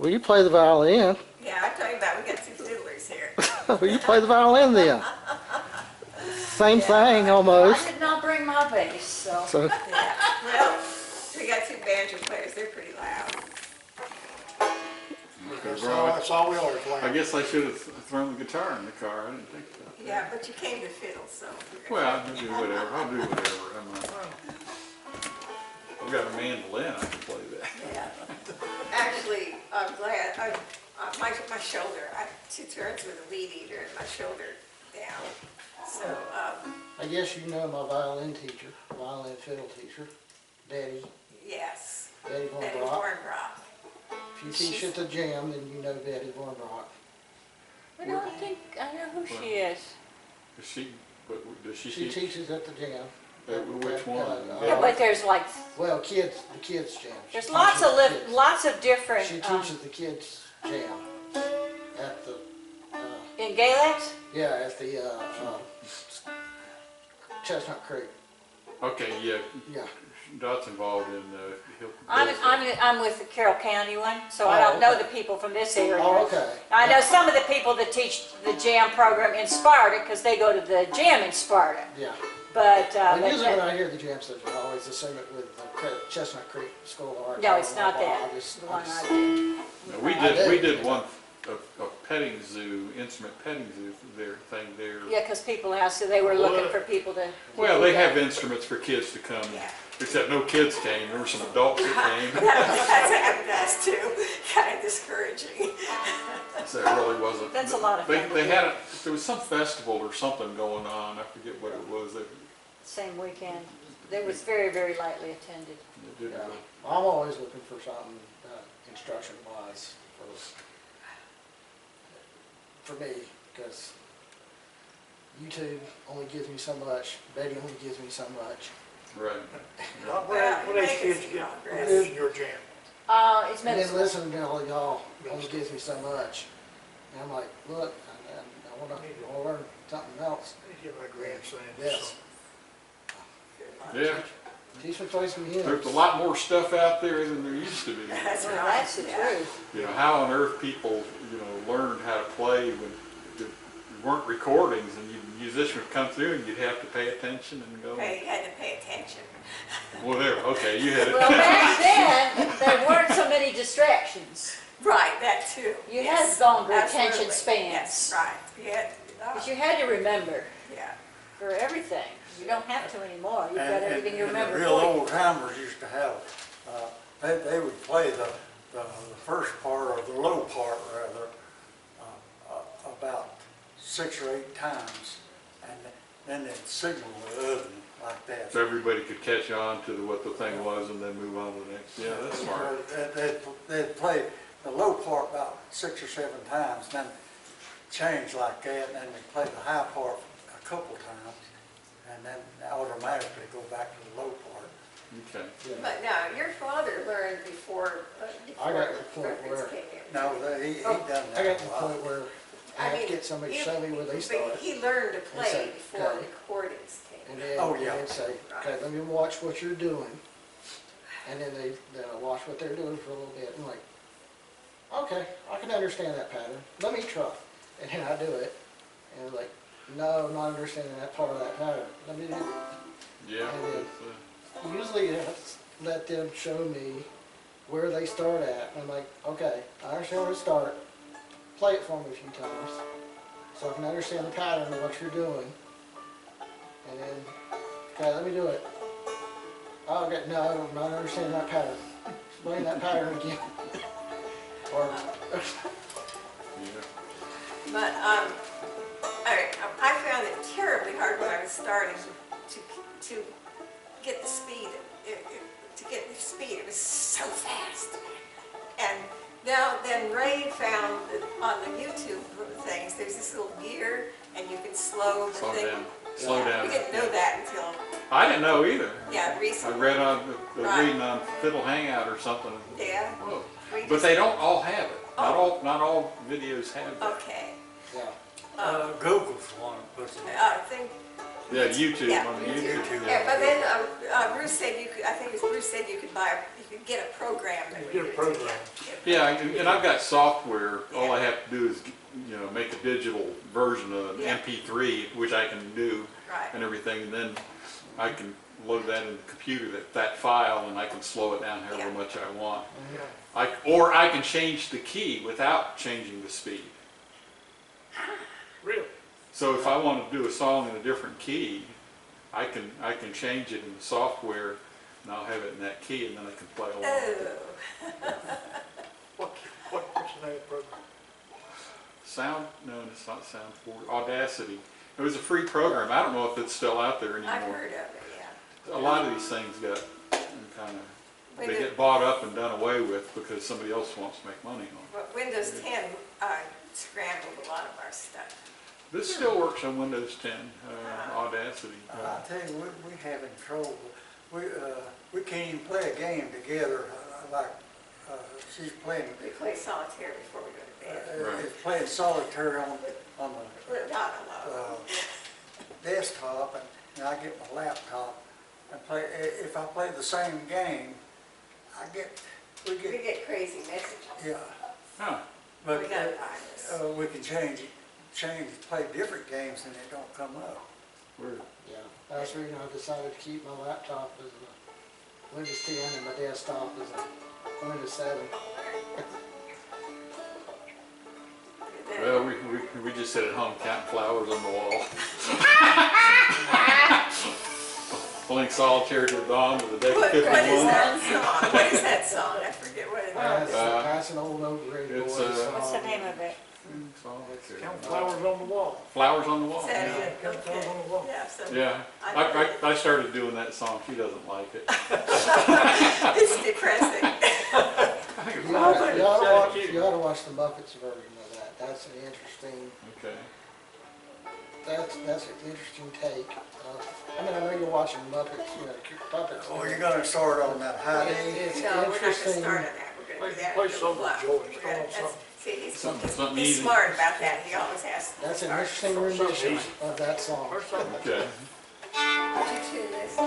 Well, you play the violin. Yeah, I told you about we got two fiddlers here. Well, you play the violin then. Same Yeah, thing, right. almost. I did not bring my bass, so. Yeah. Well, we got two banjo players. They're pretty loud. That's all we are I playing. guess I should have thrown the guitar in the car. I didn't think about that. Yeah, but you came to fiddle, so. Well, I'll do whatever. I'll do whatever. I've got a mandolin. I can play that. Yeah. Actually, I'm glad. My shoulder. I had 2 turns with a weed eater and my shoulder down. So, I guess you know my violin teacher, violin fiddle teacher, Betty. yes. Betty Von Betty Brock. Warnbrock. If you teach at the gym, then you know Betty Von Brock. I don't think I know who she is. Does she? Does she? She teaches at the gym. Which one? Yeah, but there's like, Well, the kids gym. She there's lots teaches of the kids. lots of different, She teaches the kids jam at the, in Galax? yeah, at the Chestnut Creek. Okay, yeah. Yeah. Dot's involved in. I'm with the Carroll County one, so I don't know the people from this area. Oh, okay. I know some of the people that teach the jam program in Sparta because they go to the jam in Sparta. Yeah. But Well, usually when I hear the jam session, I always assume it with Chestnut Creek School of Art. no, it's not that. The one I did. We did one a petting zoo, instrument petting zoo for their thing there. Yeah, because people asked, so they were looking for people to. Well, they have instruments for kids to come, Yeah. except no kids came. There were some adults that came. That's happened to us too. Kind of discouraging. So it really wasn't. That's a lot of fun. They had there was some festival or something going on. I forget what it was. Same weekend. It was very, very lightly attended. They did Yeah. I'm always looking for something instruction-wise for me, because YouTube only gives me so much, Betty only gives me so much. right. What age kids you get in your jam? It's And then middle listening to all y'all only gives me so much. And I'm like, look, I want to learn something else. You get my grandson. Yes. Yeah. Teach me play some hymns. There's a lot more stuff out there than there used to be. That's Well, right. that's the truth. You know, how on earth people, learned how to play when there weren't recordings and a musician would come through and you'd have to pay attention and go. Okay, you had to pay attention. Well, there, okay, you had it. Well, back then, there weren't so many distractions. Right, that too. You Yes, had longer absolutely. attention spans. Yes, right. You had, Because you had to remember yeah. for everything. You don't have to anymore. You've got everything you remember. The real for you. old timers used to have, they would play the first part, or the low part rather, about 6 or 8 times, and then they'd signal the other like that. So everybody could catch on to what the thing was and then move on to the next. Yeah, that's smart. They'd play the low part about 6 or 7 times, and then change like that, and then they'd play the high part a couple times, and then automatically go back to the low part. Okay. But no, your father learned before I got to the point records where- came in. No, he done that I got a to the while. point where I have to get somebody to show me where they But start. he learned to play say, before okay. recordings came And in. then, Oh, yeah. and then say, okay, let me watch what you're doing. And then they'll watch what they're doing for a little bit. And like, okay, I can understand that pattern. Let me try. And then I do it. And they're like, no, I'm not understanding that part of that pattern. Let me do it. Yeah. And then That's, usually I have to let them show me where they start at. And I'm like, okay, I understand where to start. Play it for me a few times so I can understand the pattern of what you're doing. And then, okay, let me do it. Oh, okay, no, I'm not understanding that pattern. Explain that pattern again. Or, yeah. But I found it terribly hard when I was starting to get the speed. To get the speed, it was so fast. And then Ray found that on the YouTube things, there's this little gear, and you can slow the Slow thing. down. Slow down. We didn't know that until I didn't know either. yeah I recently. read on Right. reading on Fiddle Hangout or something. Yeah. Whoa. We But just- they don't all have it. Oh. Not all videos have that. Okay. yeah. Google's the one that puts it in. I think. Yeah, YouTube Yeah, on YouTube. YouTube. Yeah, but then Bruce said you could. I think it was Bruce said you could get a program. That You get a program. Get Yeah, and I've got software, all I have to do is, you know, make a digital version of an Yeah. MP3, which I can do Right. and everything, and then I can load that in the computer, that file, and I can slow it down however Yeah. much I want. Yeah. Or I can change the key without changing the speed. Really? So if I want to do a song in a different key, I can change it in the software, and I'll have it in that key, and then I can play along with it. Oh, What's the name of the program? No, it's not Sound 4, Audacity. It was a free program. I don't know if it's still out there anymore. I've heard of it, yeah. A lot of these things got kind of, When they did- get bought up and done away with because somebody else wants to make money on them. But Windows 10 scrambled a lot of our stuff. This still works on Windows 10, Audacity. I tell you, we having trouble. We can't even play a game together, she's playing, We play solitaire before we go to bed. Right. is playing solitaire on We're not alone. the desktop, and I get my laptop and play. If I play the same game, we We get, get crazy messages. yeah. Huh. We But gotta find this. we can play different games and they don't come up. Weird. Yeah, that's the reason I decided to keep my laptop as a Windows 10 and my desktop as a Windows 7. Well, we just sit at home counting flowers on the wall. Playing solitaire to the dawn with a deck of What is 51. that song? What is that song? I forget what it is. That's an old overrated it's, boys song. What's the name of it? Solitaire. Count flowers on the wall. Flowers on the wall. Is that Yeah. it? Count flowers on the wall. Yeah, so Yeah, I started doing that song. She doesn't like it. it's depressing. You ought to watch the Muppets version of that. That's an interesting, Okay. that's an interesting take. I mean, I know you're watching Muppets, you know, puppets. Oh, you're gonna start on that high D? It's No, we're not gonna interesting. start on that. We're gonna do that. Play with the something, fluff. Joey. We're Start gonna- on that's- something. See, Something he's easy. smart about that. He always has to That's an start. interesting rendition easy. of that song. Or something. Okay. Would you tune this?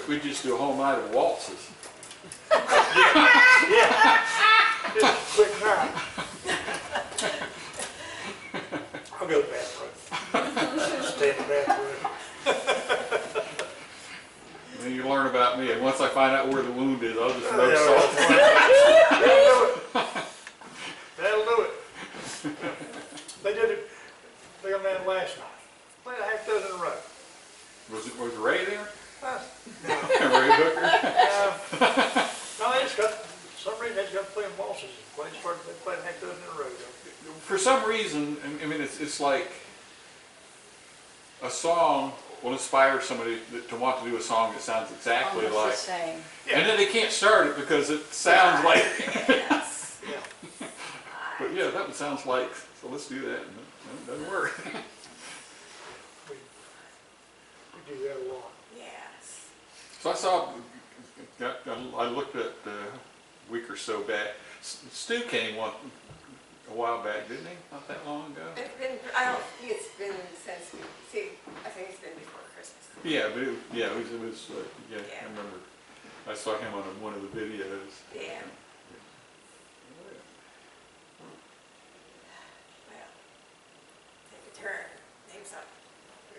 we just do a whole night of waltzes. Yeah. Just quick time. I'll go to the bathroom. Stay in the bathroom. Then you learn about me, and once I find out where the wound is, I'll just throw Yeah, salt. that'll do it. That'll do it. They did it, they got a man last night. Played a half dozen in a row. Was Ray there? Huh? Ray Hooker? No, they just got, for some reason, they just got playing waltzes. They played a half dozen in a row. For some reason, I mean, it's like a song will inspire somebody to want to do a song that sounds exactly Almost like, the same. and then they can't start it because it sounds like, Yes. Yeah. but yeah, that sounds like, so let's do that, and it doesn't work. We do that a lot. Yes. So I saw, I looked at a week or so back, Stu came a while back, didn't he? Not that long ago? It's been, I don't think it's been since, I think it's been before Christmas. Yeah, but it was yeah, Yeah. I remember. I saw him on one of the videos. Yeah. Well, take a turn, name something.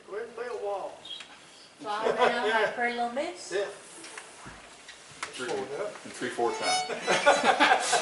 Go ahead and play a waltz. Fly down like Pretty Little Miss. Yeah. Three, Slow it up. and 3/4 time.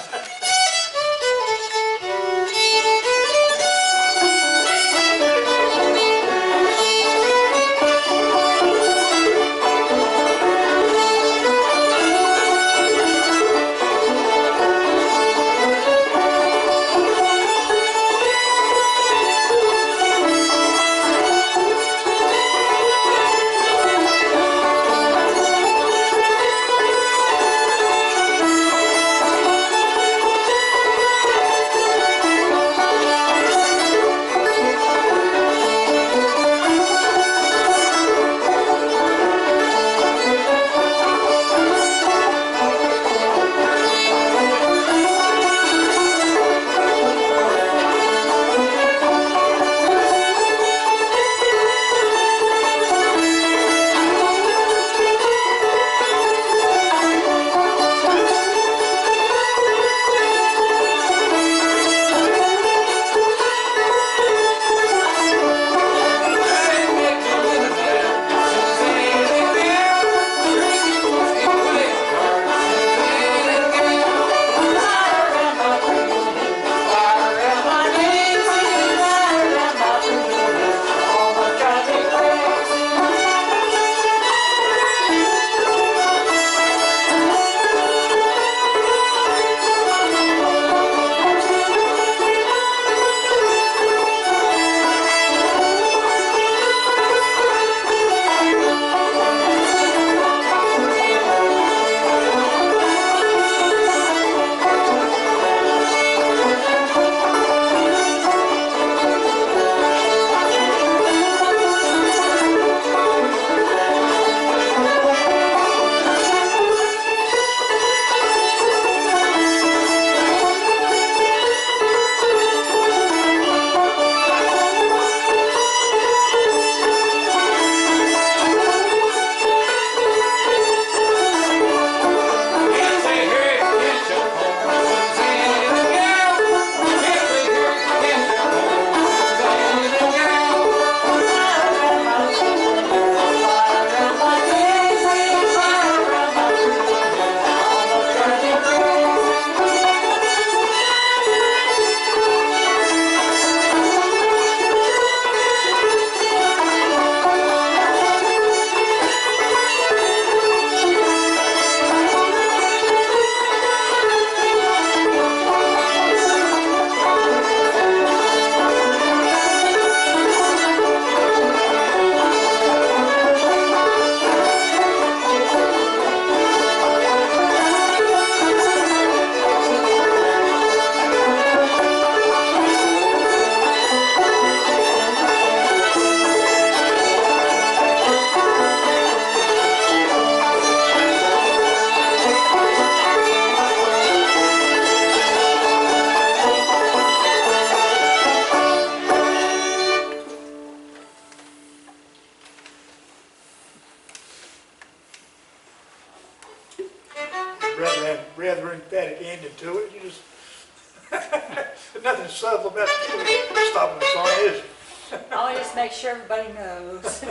subtle about stopping the song, is it? I'll just make sure everybody knows.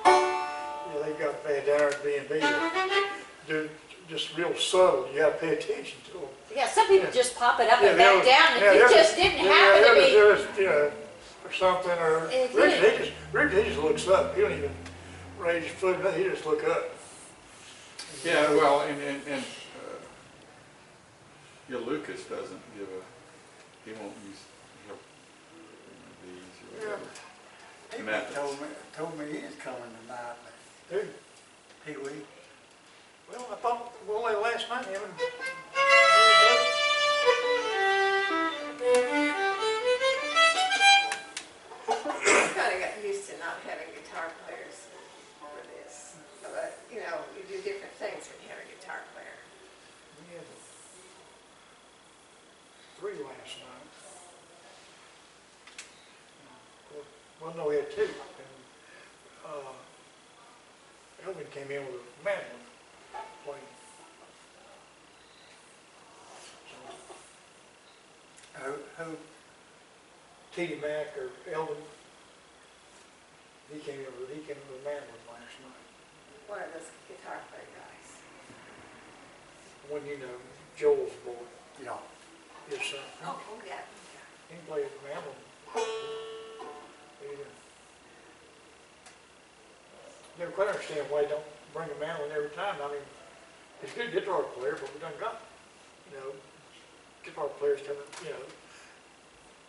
Yeah, they got bad down at B&B. They're just real subtle. You gotta pay attention to them. Yeah, some people just pop it up and they'll- back down, and yeah, it they'll- just didn't yeah, happen to they'll me. just, you know, or something, or It Rick, he just looks up. He don't even raise his foot, he just look up. Yeah, well, yeah, Lucas doesn't give a, he won't use, these or whatever. He And that- told me he's coming tonight. Dude, Pee Wee. well, I thought, well, last night, him and I kind of got used to not having guitar players for this. But, you know, you do different things when you have a guitar player. we had 3 last night. Well, no, we had 2. And, Elvin came in with a mandolin playing. Who? T.D. Mack or Elvin, he came in with a mandolin last night. One of those guitar player guys. When you know, Joel's boy, Yeah. his son. Oh, yeah. He played the mandolin. Never quite understand why they don't bring a mandolin every time. I mean, he's a good guitar player, but we done got, you know, guitar players coming, you know,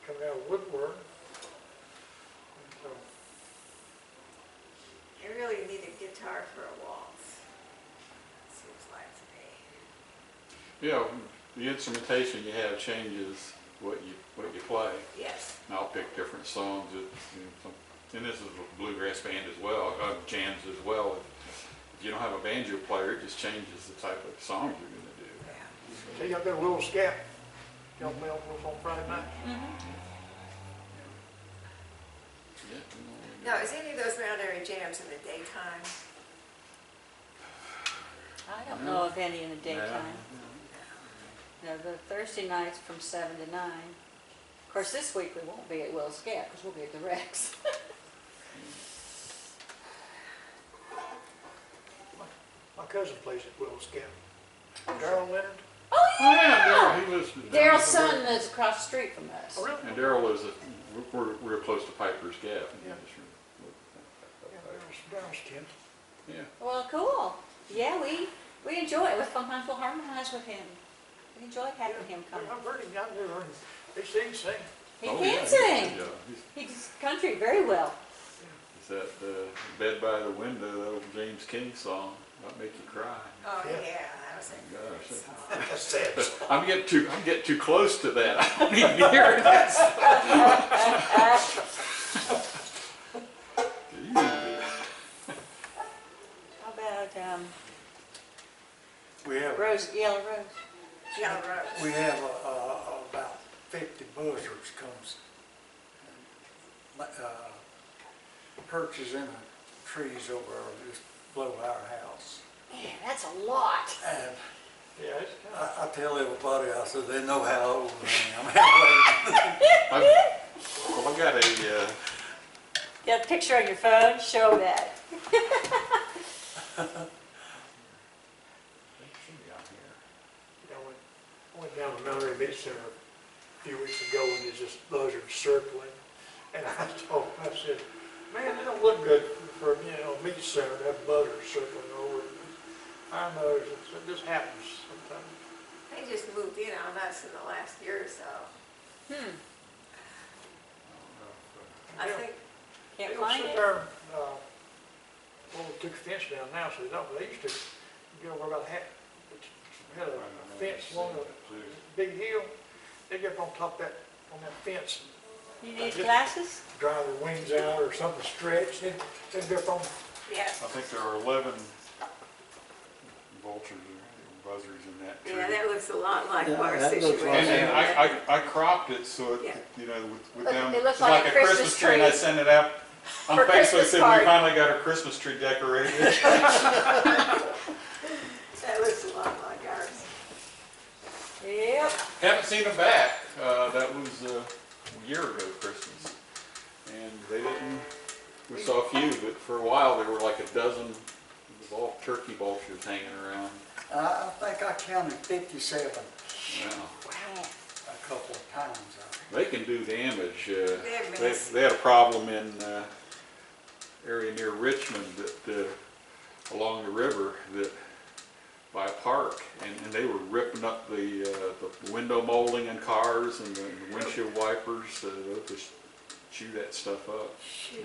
coming out of woodwork. And so, You really need a guitar for a waltz. Seems like to me. Yeah, the instrumentation you have changes what you play. Yes. And I'll pick different songs, and this is a bluegrass band as well, jams as well. If you don't have a banjo player, it just changes the type of songs you're gonna do. Yeah. so y'all got a little scat. Y'all play on Friday night? Yeah. Now, is any of those round area jams in the daytime? I don't know of any in the daytime. No, the Thursday nights from 7 to 9. Of course, this week we won't be at Will's Gap because we'll be at the Rex. My cousin plays at Will's Gap. Darrell Leonard. Oh, Oh, yeah, Daryl, he lives. Daryl's son lives across the street from us. Oh, really? And Daryl lives we're real close to Piper's Gap. Yeah. Darrell's kin. Yeah. Well, cool. Yeah, we enjoy it. Sometimes we'll harmonize with him. We enjoy having him come. I've heard him, I've never heard him. They sing. He Oh, can yeah, sing. Yeah, He does country very well. he's that Bed by the Window, that old James King song, Might Make You Cry. Oh, Yeah. yeah, that was a great Gosh, song. That's sad. I'm getting too close to that. I don't even hear it. How about We have Yellow Rose? Yellow Rose. We have about 50 buzzards comes, perches in the trees over there just below our house. Man, that's a lot. And Yeah, it's kind of, I tell everybody, I said, they know how old I am. I got a, You have a picture on your phone? Show that. I went down to Monterey Beach Center a few weeks ago and there's just buzzards circling. And I said, man, it don't look good for, a beach center to have buzzards circling over. I know, it just happens sometimes. They just moved in on us in the last year or so. I Yeah. think, Can't They don't find sit it? there, well, we took a fence down now, so they don't, but they used to go over about half, we had a fence along a big hill. They get up on top of that, on that fence, You need glasses? dry their wings out or something stretched, then they'd get up on, yes. I think there are 11 vultures or buzzards in that tree. Yeah, that looks a lot like Yeah, our that looks situation. like- And I cropped it so it, Yeah. with Look, them, it looks it's like like a a Christmas Christmas tree, and I tree. sent it out on For Facebook, Christmas said party. we finally got our Christmas tree decorated. That looks a lot like seen them back. That was a year ago Christmas. And they didn't, we saw a few, but for a while there were like a dozen of all turkey vultures hanging around. I think I counted 57 Wow. Wow. a couple of times. They can do damage. They're messy. They had a problem in area near Richmond that along the river that by a park, and they were ripping up the window molding in cars and the windshield wipers. They'll just chew that stuff up,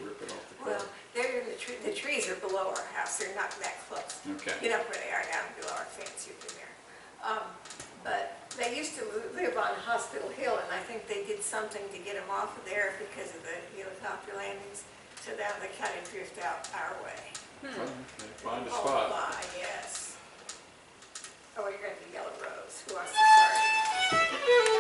rip it off the car. Well, they're in the trees are below our house, they're not that close. Okay. You know where they are down below our fence, you've been there. But they used to live on Hospital Hill, and I think they did something to get them off of there because of the helicopter landings. So now they kind of drift out our way. They find a Oh, spot. my, yes. Oh, you're going to be Yellow Rose. Who wants to start?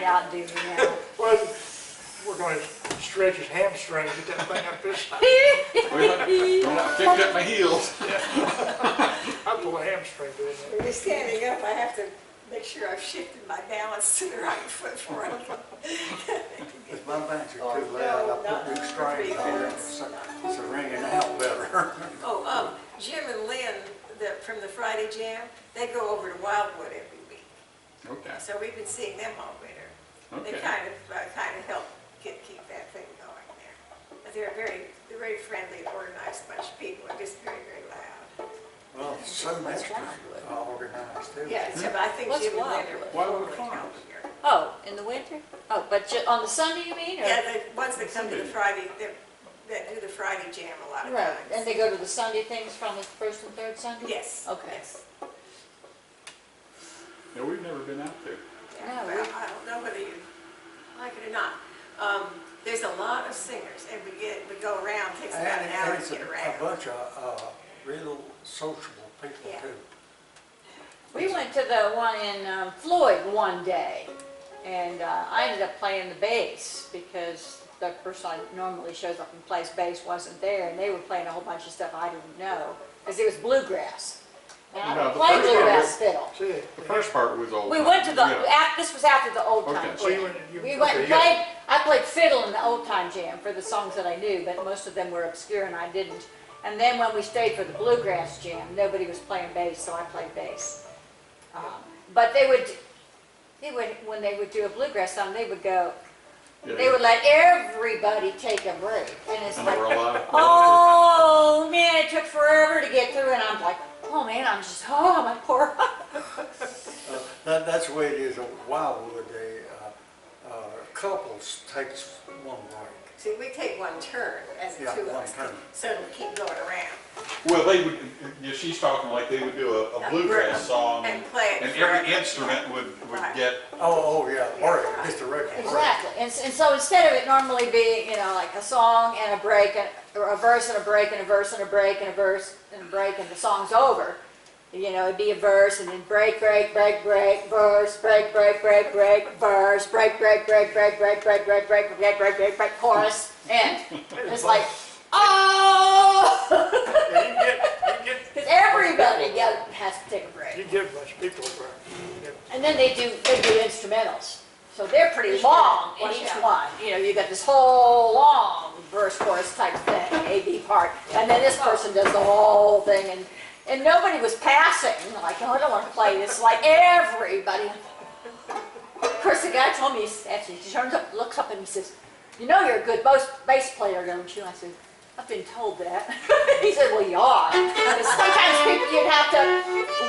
outdo me now. Well, we're going to stretch his hamstring, get that thing up this side. I kicked up my heels. I pull a hamstring doing When you're standing up, I have to make sure I've shifted my balance to the right foot for him. If my banks are Oh, too loud, no, I put new strings on it, so ringing out better. Oh, Jim and Lynn, from the Friday Jam, they go over to Wildwood every week. Okay. So we've been seeing them all winter. They Okay. kind of help keep that thing going there. But they're very friendly and organized bunch of people, and just very, very loud. Well, so much organized too. Yeah, so I think What's Jim and Lynn Wildwood? are Wildwood totally Farms. helping here. Oh, in the winter? Oh, but on the Sunday you mean? Or? Yeah, the ones that come to the Friday, that do the Friday Jam a lot of Right, times. and they go to the Sunday things from the first and third Sunday? Yes. Okay. Yes. No, we've never been out there. Yeah, No, well, I don't know whether you like it or not. There's a lot of singers, and we go around, it takes about an hour And to get it's a around. bunch of real sociable people Yeah. too. We went to the one in Floyd one day, and I ended up playing the bass because the person I normally shows up and plays bass wasn't there, and they were playing a whole bunch of stuff I didn't know, because it was bluegrass. And I No, don't the play first bluegrass fiddle. See, The first part was old. We time. went to the, Yeah. this was after the old time Okay. oh, you jam. went, We okay, went and you got- played, I played fiddle in the old time jam for the songs that I knew, but most of them were obscure and I didn't. And then when we stayed for the bluegrass jam, nobody was playing bass, so I played bass. But they would, when they would do a bluegrass song, they would go, Yeah, they would let everybody take a break. And it's and there like, were a lot of. oh man, it took forever to get through, and I'm like, oh man, I'm just, oh my poor. That's the way it is at Wildwood. Couples takes one break. See, we take one turn as a Yeah, two of one us, turn. so we keep going around Well, they would, yeah, she's talking like they would do a bluegrass song, and play it. and forever. every instrument would Right. get, Oh, yeah, break, just a regular break. Exactly, and so instead of it normally being, like a song and a break, or a verse and a break, and a verse and a break, and a verse and a break, and the song's over, it'd be a verse, and then break, break, break, break, verse, break, break, break, break, verse, break, break, break, break, break, break, break, break, break, break, break, break, chorus, end. It's like, oh! Because everybody has to take a break. You give a bunch of people a break. Yeah. And then they do instrumentals. So they're pretty long in each one. You got this whole long verse chorus type thing, A-B part. And then this person does the whole thing. And nobody was passing. Like, oh, I don't want to play this. Like everybody. Of course, the guy told me, he turns up, looks up and he says, you're a good bass player, don't you? I said, I've been told that. He said, well, you are. Because sometimes you'd have to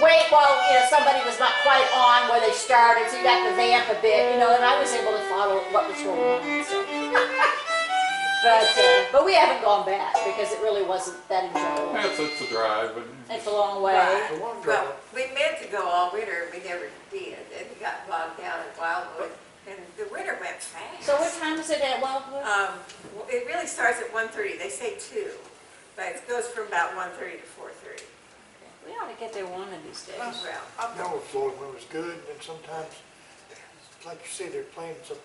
wait while somebody was not quite on where they started, so you'd have to vamp a bit, and I was able to follow what was going on. So. But we haven't gone back because it really wasn't that enjoyable. it's a drive, but. It's a long way. Right. The one Well, girl, we meant to go all winter, we never did, and we got bogged down in Wildwood, and the winter went fast. So what time is it at Wildwood? Well, it really starts at 1:30, they say 2, but it goes from about 1:30 to 4:30. We ought to get there one of these days. Well, I've known Floyd when it was good, and sometimes, like you say, they're playing some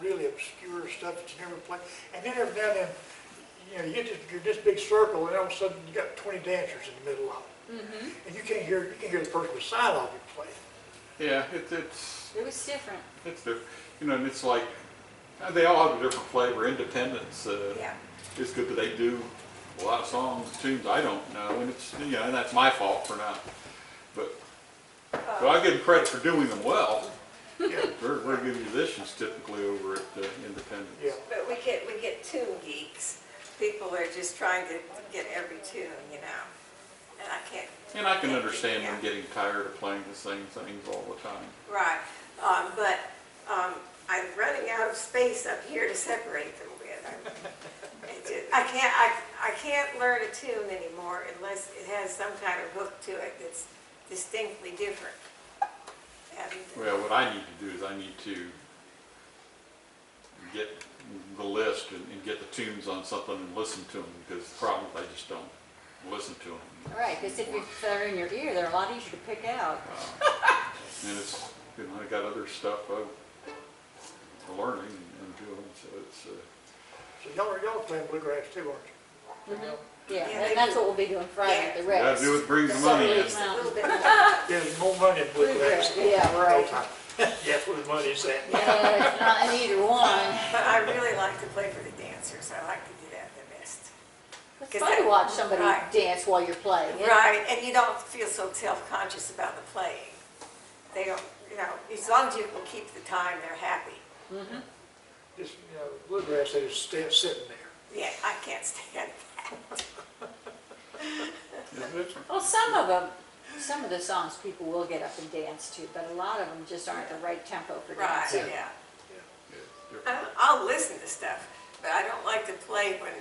really obscure stuff that you never play. And then every now and then, you're this big circle, and all of a sudden you got 20 dancers in the middle of it. And you can't hear the person beside of you playing. Yeah, it's It was different. different. And it's like, they all have a different flavor. Independence yeah. is good, but they do a lot of songs, tunes I don't know, and it's, and that's my fault for not. But I give them credit for doing them well. Yeah. Very, very good musicians typically over at Independence. Yeah. But we get tune geeks. People are just trying to get every tune, and I can't. And I can understand them Yeah. getting tired of playing the same things all the time. Right, but I'm running out of space up here to separate them with. I can't learn a tune anymore unless it has some kind of hook to it that's distinctly different. And Well, what I need to do is I need to get the list and get the tunes on something and listen to them, because the problem is I just don't listen to them. Right, because if they're in your ear, they're a lot easier to pick out. And it's, I got other stuff I'm learning and doing, so it's, So y'all are playing bluegrass too, aren't you? Yeah, Yeah, and that's what we'll be doing Friday at the Rex. gotta do what brings the So money we in. can- a little bit more. Yeah, there's more money in bluegrass. Yeah, right. That's where the money's at. Yeah, it's not in either one. But I really like to play for the dancers. I like to do that the best. It's 'Cause fun to that- watch somebody right. dance while you're playing. Right, and you don't feel so self-conscious about the playing. They don't, as long as you can keep the time, they're happy. Just, bluegrass, they just stay sitting there. Yeah, I can't stand that. It's different. Well, some of the songs people will get up and dance to, but a lot of them just aren't the right tempo for Right, dancing. yeah. It's different. I'll listen to stuff, but I don't like to play when